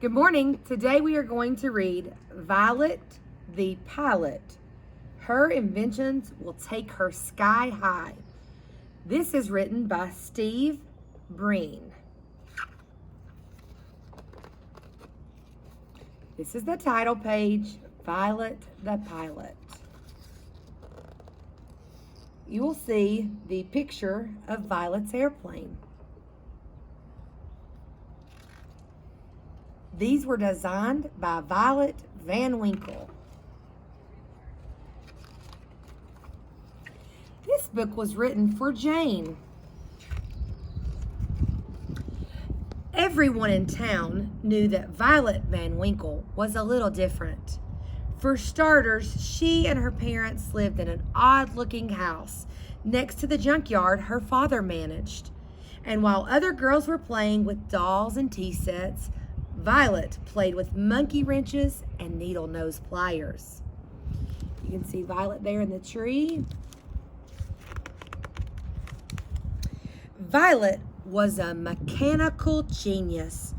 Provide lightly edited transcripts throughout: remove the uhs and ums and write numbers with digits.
Good morning. Today we are going to read Violet the Pilot. Her inventions will take her sky high. This is written by Steve Breen. This is the title page, Violet the Pilot. You will see the picture of Violet's airplane. These were designed by Violet Van Winkle. This book was written for Jane. Everyone in town knew that Violet Van Winkle was a little different. For starters, she and her parents lived in an odd-looking house next to the junkyard her father managed. And while other girls were playing with dolls and tea sets, Violet played with monkey wrenches and needle nose pliers. You can see Violet there in the tree. Violet was a mechanical genius.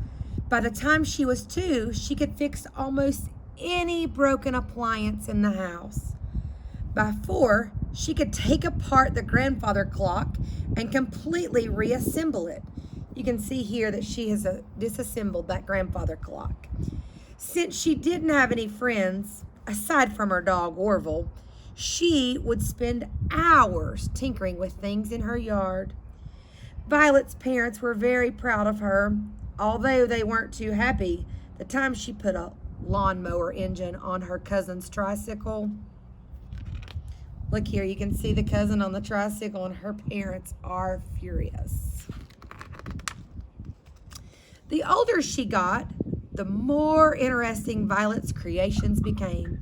By the time she was 2, she could fix almost any broken appliance in the house. By 4, she could take apart the grandfather clock and completely reassemble it. You can see here that she has disassembled that grandfather clock. Since she didn't have any friends, aside from her dog Orville, she would spend hours tinkering with things in her yard. Violet's parents were very proud of her, although they weren't too happy the time she put a lawnmower engine on her cousin's tricycle. Look here, you can see the cousin on the tricycle, and her parents are furious. The older she got, the more interesting Violet's creations became.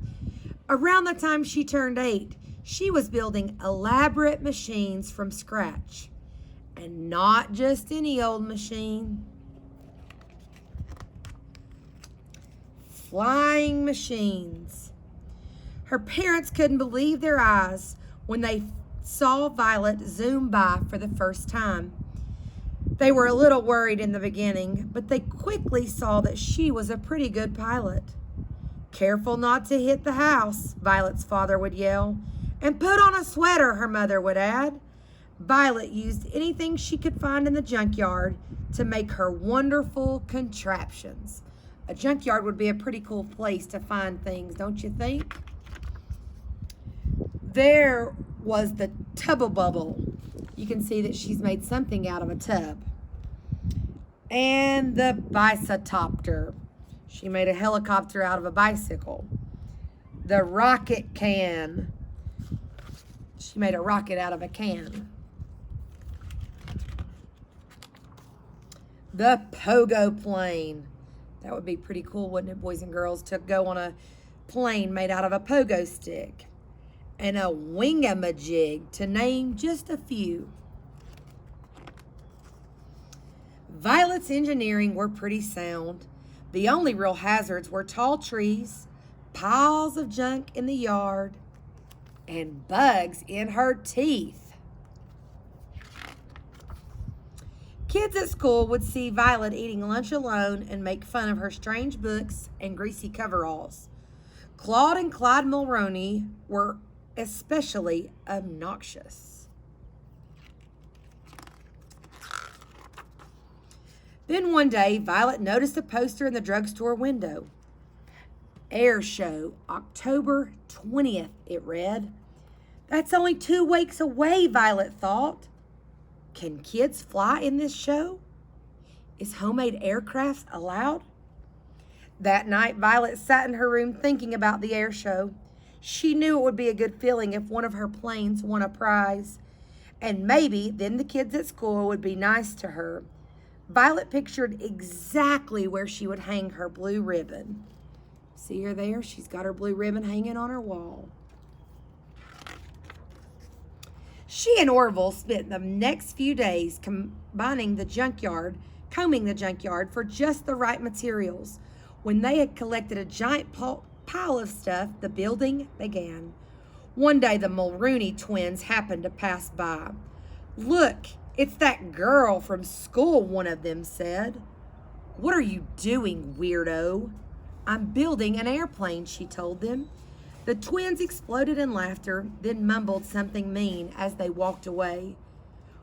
Around the time she turned 8, she was building elaborate machines from scratch. And not just any old machine. Flying machines. Her parents couldn't believe their eyes when they saw Violet zoom by for the first time. They were a little worried in the beginning, but they quickly saw that she was a pretty good pilot. "Careful not to hit the house," Violet's father would yell. "And put on a sweater," her mother would add. Violet used anything she could find in the junkyard to make her wonderful contraptions. A junkyard would be a pretty cool place to find things, don't you think? There was the tub-a-bubble. You can see that she's made something out of a tub. And the bicetopter. She made a helicopter out of a bicycle. The rocket can. She made a rocket out of a can. The pogo plane. That would be pretty cool, wouldn't it, boys and girls, to go on a plane made out of a pogo stick. And a wingamajig, to name just a few. Violet's engineering were pretty sound. The only real hazards were tall trees, piles of junk in the yard, and bugs in her teeth. Kids at school would see Violet eating lunch alone and make fun of her strange books and greasy coveralls. Claude and Clyde Mulroney were especially obnoxious. Then one day, Violet noticed a poster in the drugstore window. Air Show, October 20th, it read. That's only 2 weeks away, Violet thought. Can kids fly in this show? Is homemade aircraft allowed? That night, Violet sat in her room thinking about the air show. She knew it would be a good feeling if one of her planes won a prize. And maybe then the kids at school would be nice to her. Violet pictured exactly where she would hang her blue ribbon. See her there? She's got her blue ribbon hanging on her wall. She and Orville spent the next few days combing the junkyard for just the right materials. When they had collected a giant pile of stuff, the building began. One day, the Mulrooney twins happened to pass by. "Look, it's that girl from school," one of them said. "What are you doing, weirdo?" "I'm building an airplane," she told them. The twins exploded in laughter, then mumbled something mean as they walked away.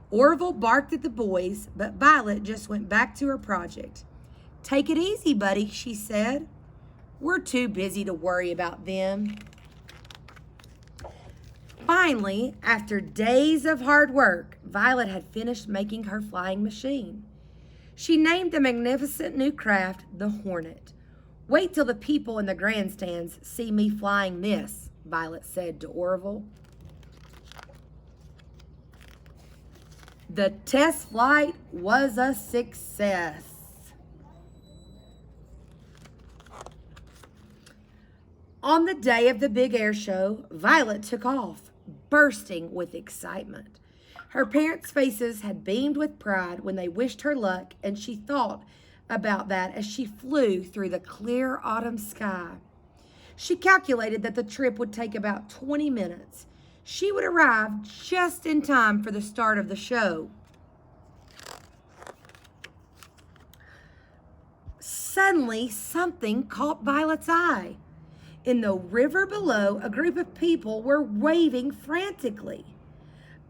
Orville barked at the boys, but Violet just went back to her project. "Take it easy, buddy," she said. "We're too busy to worry about them." Finally, after days of hard work, Violet had finished making her flying machine. She named the magnificent new craft the Hornet. "Wait till the people in the grandstands see me flying this," Violet said to Orville. The test flight was a success. On the day of the big air show, Violet took off, bursting with excitement. Her parents' faces had beamed with pride when they wished her luck, and she thought about that as she flew through the clear autumn sky. She calculated that the trip would take about 20 minutes. She would arrive just in time for the start of the show. Suddenly, something caught Violet's eye. In the river below, a group of people were waving frantically.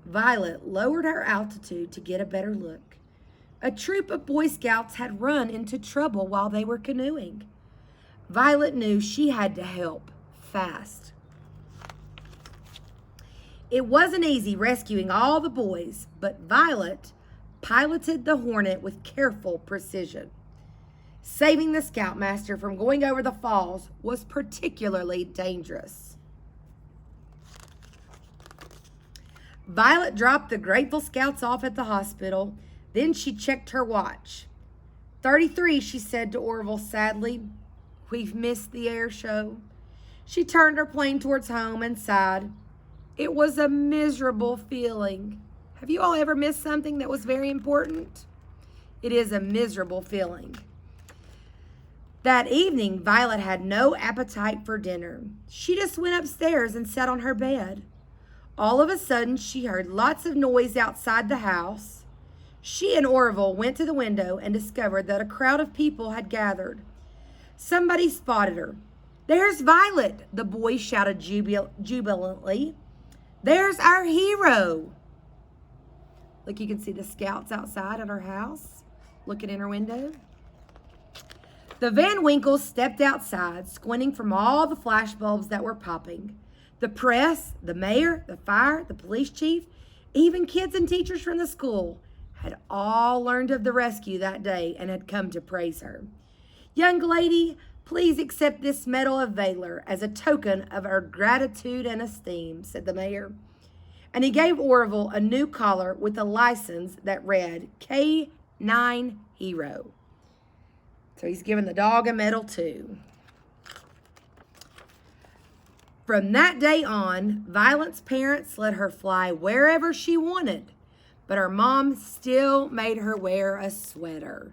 Violet lowered her altitude to get a better look. A troop of Boy Scouts had run into trouble while they were canoeing. Violet knew she had to help fast. It wasn't easy rescuing all the boys, but Violet piloted the Hornet with careful precision. Saving the Scoutmaster from going over the falls was particularly dangerous. Violet dropped the grateful Scouts off at the hospital. Then she checked her watch. 33, she said to Orville sadly. "We've missed the air show." She turned her plane towards home and sighed. It was a miserable feeling. Have you all ever missed something that was very important? It is a miserable feeling. That evening, Violet had no appetite for dinner. She just went upstairs and sat on her bed. All of a sudden, she heard lots of noise outside the house. She and Orville went to the window and discovered that a crowd of people had gathered. Somebody spotted her. "There's Violet," the boys shouted jubilantly. "There's our hero." Look, you can see the Scouts outside at her house, looking in her window. The Van Winkles stepped outside, squinting from all the flash bulbs that were popping. The press, the mayor, the fire, the police chief, even kids and teachers from the school had all learned of the rescue that day and had come to praise her. "Young lady, please accept this Medal of Valor as a token of our gratitude and esteem," said the mayor. And he gave Orville a new collar with a license that read K9 Hero. So he's given the dog a medal too. From that day on, Violet's parents let her fly wherever she wanted, but her mom still made her wear a sweater.